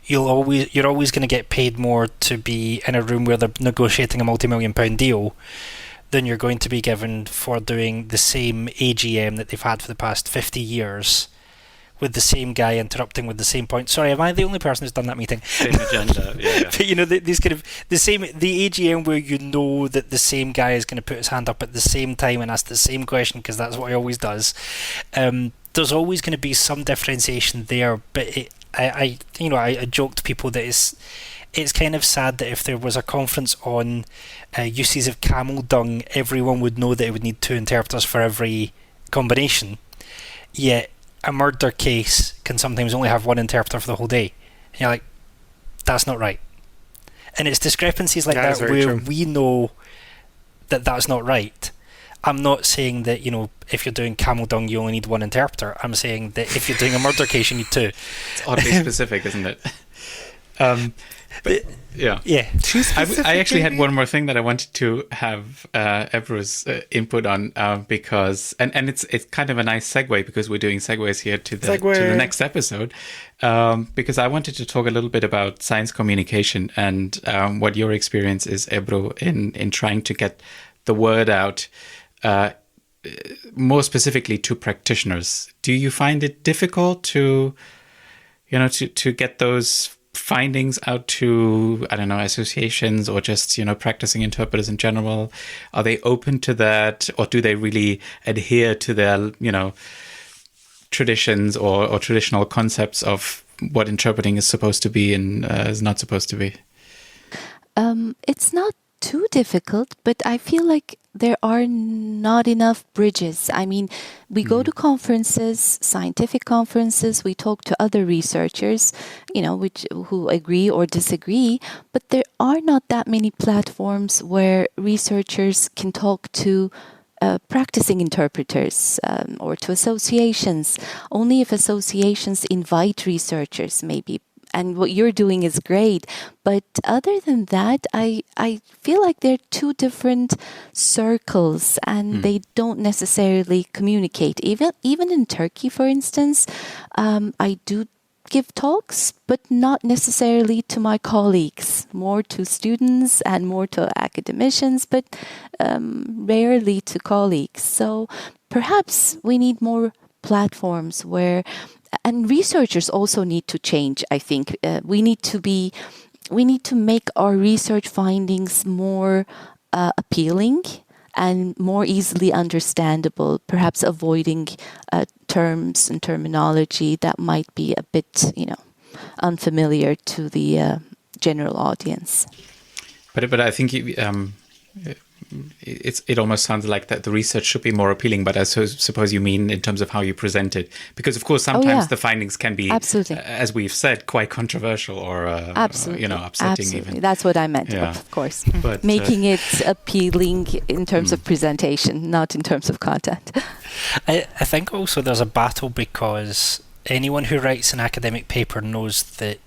you're always going to get paid more to be in a room where they're negotiating a multi-million-pound deal than you're going to be given for doing the same AGM that they've had for the past 50 years with the same guy interrupting with the same point. Sorry, am I the only person who's done that meeting? Same agenda, yeah. But, you know, these kind of the AGM where you know that the same guy is going to put his hand up at the same time and ask the same question because that's what he always does. There's always going to be some differentiation there, but I joke to people that it's kind of sad that if there was a conference on uses of camel dung, everyone would know that it would need 2 interpreters for every combination. Yet a murder case can sometimes only have 1 interpreter for the whole day. And you're like, that's not right. And it's discrepancies like that where we know that that's not right. I'm not saying that, you know, if you're doing camel dung, you only need 1 interpreter. I'm saying that if you're doing a murder case, you need 2. It's oddly specific, isn't it? But yeah. I actually had one more thing that I wanted to have Ebru's input on because it's kind of a nice segue because we're doing segues here to the next episode because I wanted to talk a little bit about science communication and what your experience is, Ebru, in trying to get the word out more specifically to practitioners. Do you find it difficult to get those findings out to, I don't know, associations or just, practicing interpreters in general? Are they open to that, or do they really adhere to their, traditions or traditional concepts of what interpreting is supposed to be and is not supposed to be? It's not too difficult, but I feel like there are not enough bridges. I mean, we go to conferences, scientific conferences, we talk to other researchers, who agree or disagree, but there are not that many platforms where researchers can talk to practicing interpreters or to associations. Only if associations invite researchers, maybe. And what you're doing is great. But other than that, I feel like they're 2 different circles and they don't necessarily communicate. Even in Turkey, for instance, I do give talks, but not necessarily to my colleagues, more to students and more to academicians, but rarely to colleagues. So perhaps we need more platforms where, and researchers also need to change. I think we need to make our research findings more appealing and more easily understandable, perhaps avoiding terms and terminology that might be a bit, unfamiliar to the general audience. But I think it almost sounds like that the research should be more appealing, but I suppose you mean in terms of how you present it, because of course sometimes the findings can be, as we've said, quite controversial or upsetting. Even. That's what I meant, of course. But, making it appealing in terms of presentation, not in terms of content. I think also there's a battle because anyone who writes an academic paper knows that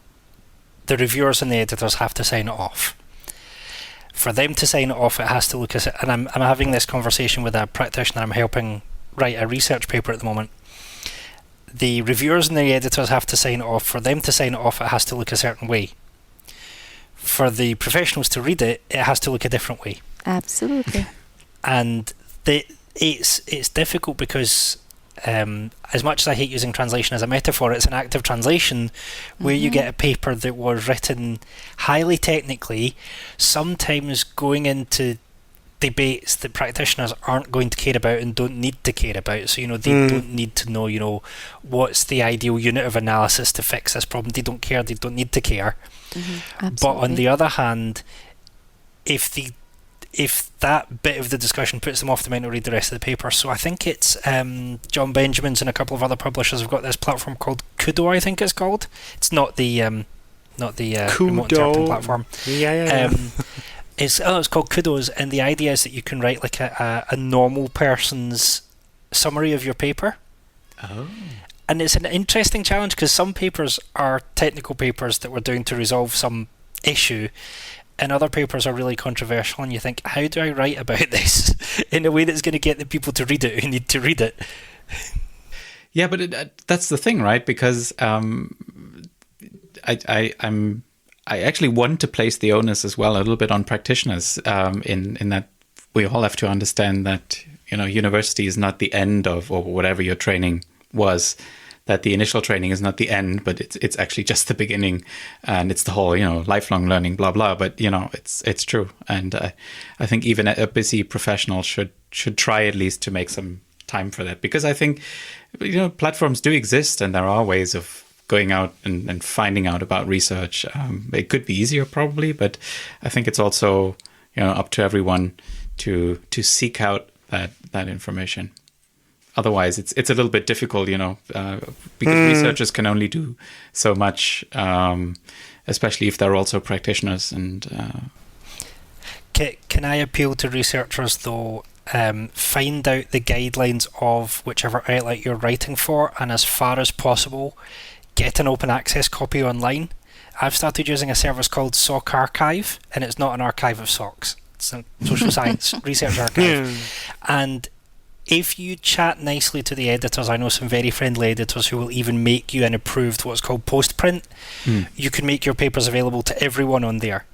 the reviewers and the editors have to sign it off. For them to sign it off, it has to look as, and I'm having this conversation with a practitioner I'm helping write a research paper at the moment. The reviewers and the editors have to sign it off. For them to sign it off, it has to look a certain way. For the professionals to read it, it has to look a different way. Absolutely. And it's difficult because as much as I hate using translation as a metaphor, it's an active translation where you get a paper that was written highly technically, sometimes going into debates that practitioners aren't going to care about and don't need to care about. So, they don't need to know, what's the ideal unit of analysis to fix this problem. They don't care, they don't need to care. But on the other hand, if that bit of the discussion puts them off, they might not read the rest of the paper. So I think it's John Benjamin's and a couple of other publishers have got this platform called Kudo, I think it's called. It's not the remote interpreting platform. Yeah. It's called Kudos, and the idea is that you can write like a normal person's summary of your paper. Oh. And it's an interesting challenge because some papers are technical papers that we're doing to resolve some issue, and other papers are really controversial, and you think, how do I write about this in a way that's going to get the people to read it who need to read it? Yeah, but that's the thing, right? Because I actually want to place the onus as well a little bit on practitioners in that we all have to understand that, university is not the end of, or whatever your training was, that the initial training is not the end, but it's actually just the beginning, and it's the whole, lifelong learning, blah, blah. But, it's true. And I think even a busy professional should try at least to make some time for that, because I think, platforms do exist and there are ways of going out and finding out about research. It could be easier probably, but I think it's also, up to everyone to seek out that information. Otherwise, it's a little bit difficult, because researchers can only do so much, especially if they're also practitioners. And can I appeal to researchers though? Find out the guidelines of whichever outlet you're writing for, and as far as possible, get an open access copy online. I've started using a service called Sock Archive, and it's not an archive of socks. It's a social science research archive. And if you chat nicely to the editors, I know some very friendly editors who will even make you an approved what's called postprint. You can make your papers available to everyone on there.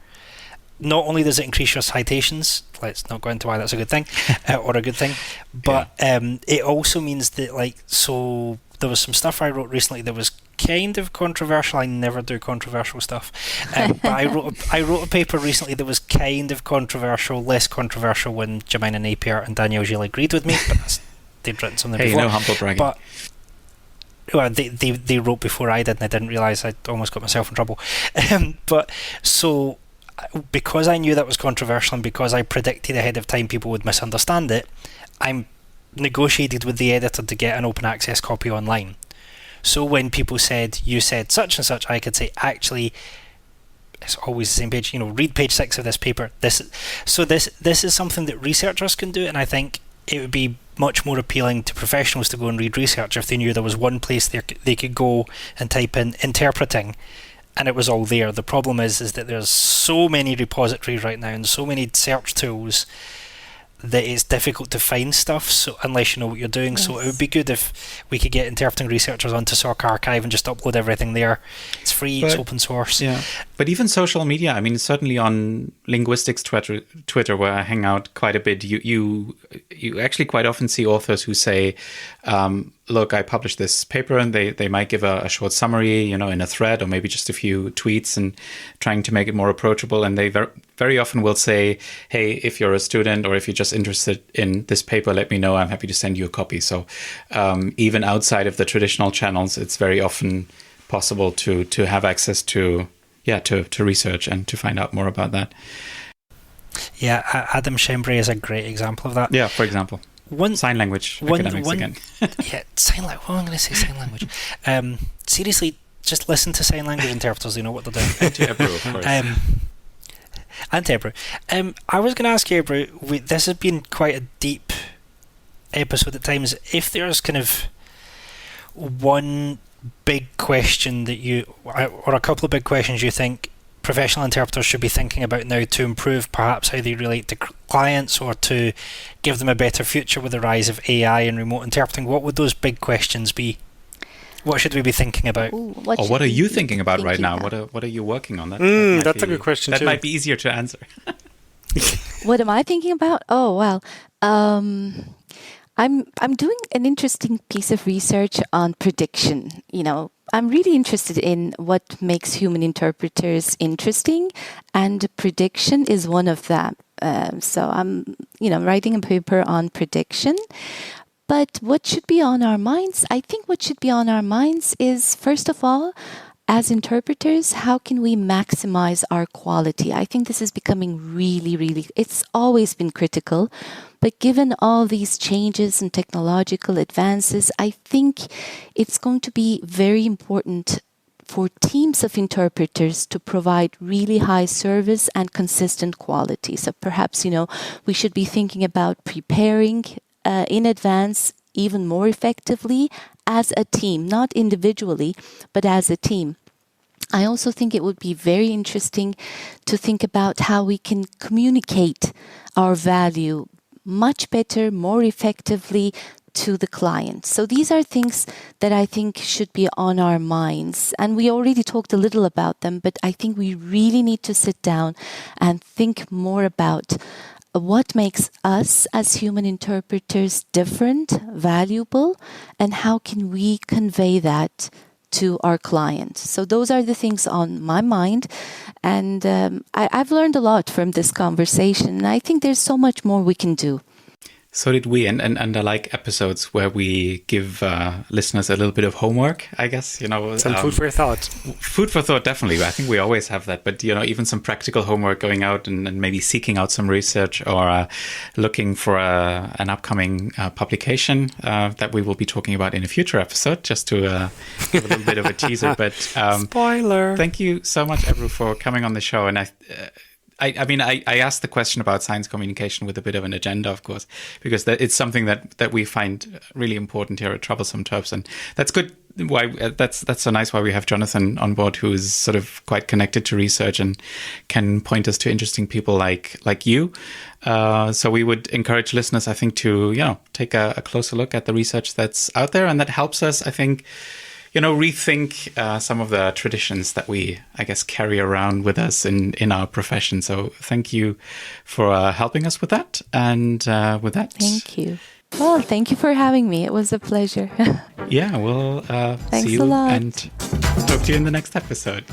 Not only does it increase your citations, let's not go into why that's a good thing or a good thing, but it also means that, so there was some stuff I wrote recently that was kind of controversial. I never do controversial stuff, but I wrote a paper recently that was kind of controversial, less controversial when Jemina Napier and Danielle Gilles agreed with me, but they'd written something before. No humble bragging. But well, they wrote before I did, and I didn't realise I'd almost got myself in trouble. But so, because I knew that was controversial and because I predicted ahead of time people would misunderstand it, I negotiated with the editor to get an open access copy online. So when people said, you said such and such, I could say, actually, it's always the same page, read page 6 of this paper. This is something that researchers can do, and I think it would be much more appealing to professionals to go and read research if they knew there was one place they could go and type in interpreting, and it was all there. The problem is that there's so many repositories right now and so many search tools that it's difficult to find stuff, so unless you know what you're doing. Yes. So it would be good if we could get interpreting researchers onto Sock Archive and just upload everything there. It's free, it's open source. Yeah, but even social media, I mean, certainly on linguistics Twitter, where I hang out quite a bit, you actually quite often see authors who say, look, I published this paper, and they might give a short summary, in a thread, or maybe just a few tweets, and trying to make it more approachable. And they very often will say, hey, if you're a student or if you're just interested in this paper, let me know. I'm happy to send you a copy. So even outside of the traditional channels, it's very often possible to have access to research and to find out more about that. Yeah, Adam Chembray is a great example of that. Yeah, for example. Sign language academics again. Yeah, I'm going to say sign language. Seriously, just listen to sign language interpreters. They know what they're doing. And to Ebru, of course. And to Ebru. I was going to ask you, Ebru, this has been quite a deep episode at times. If there's kind of one big question that or a couple of big questions you think professional interpreters should be thinking about now to improve perhaps how they relate to clients, or to give them a better future with the rise of AI and remote interpreting, what would those big questions be? What should we be thinking about? What are you thinking about right now? What are you working on? That's a good question too. That might be easier to answer. What am I thinking about? Oh, well, I'm doing an interesting piece of research on prediction. I'm really interested in what makes human interpreters interesting, and prediction is one of them. So I'm, writing a paper on prediction. But what should be on our minds? I think what should be on our minds is, first of all, as interpreters, how can we maximize our quality? I think this is becoming really, it's always been critical. But given all these changes and technological advances, I think it's going to be very important for teams of interpreters to provide really high service and consistent quality. So perhaps, we should be thinking about preparing in advance even more effectively as a team, not individually, but as a team. I also think it would be very interesting to think about how we can communicate our value much better, more effectively to the client. So these are things that I think should be on our minds. And we already talked a little about them, but I think we really need to sit down and think more about what makes us as human interpreters different, valuable, and how can we convey that to our client. So those are the things on my mind. And I've learned a lot from this conversation. And I think there's so much more we can do. So did we, and I like episodes where we give listeners a little bit of homework, I guess, Some food for thought. Food for thought, definitely. I think we always have that. But, even some practical homework, going out and maybe seeking out some research, or looking for an upcoming publication that we will be talking about in a future episode, just to give a little bit of a teaser. But Spoiler. Thank you so much, Ebru, for coming on the show. And I asked the question about science communication with a bit of an agenda, of course, because it's something that we find really important here at Troublesome Terps, and that's good. Why that's so nice. Why we have Jonathan on board, who is sort of quite connected to research and can point us to interesting people like you. So we would encourage listeners, I think, to take a closer look at the research that's out there, and that helps us, I think, rethink some of the traditions that we, I guess, carry around with us in our profession. So thank you for helping us with that. And with that... Thank you. Well, thank you for having me. It was a pleasure. Yeah, we'll Thanks see you a lot. and talk to you in the next episode.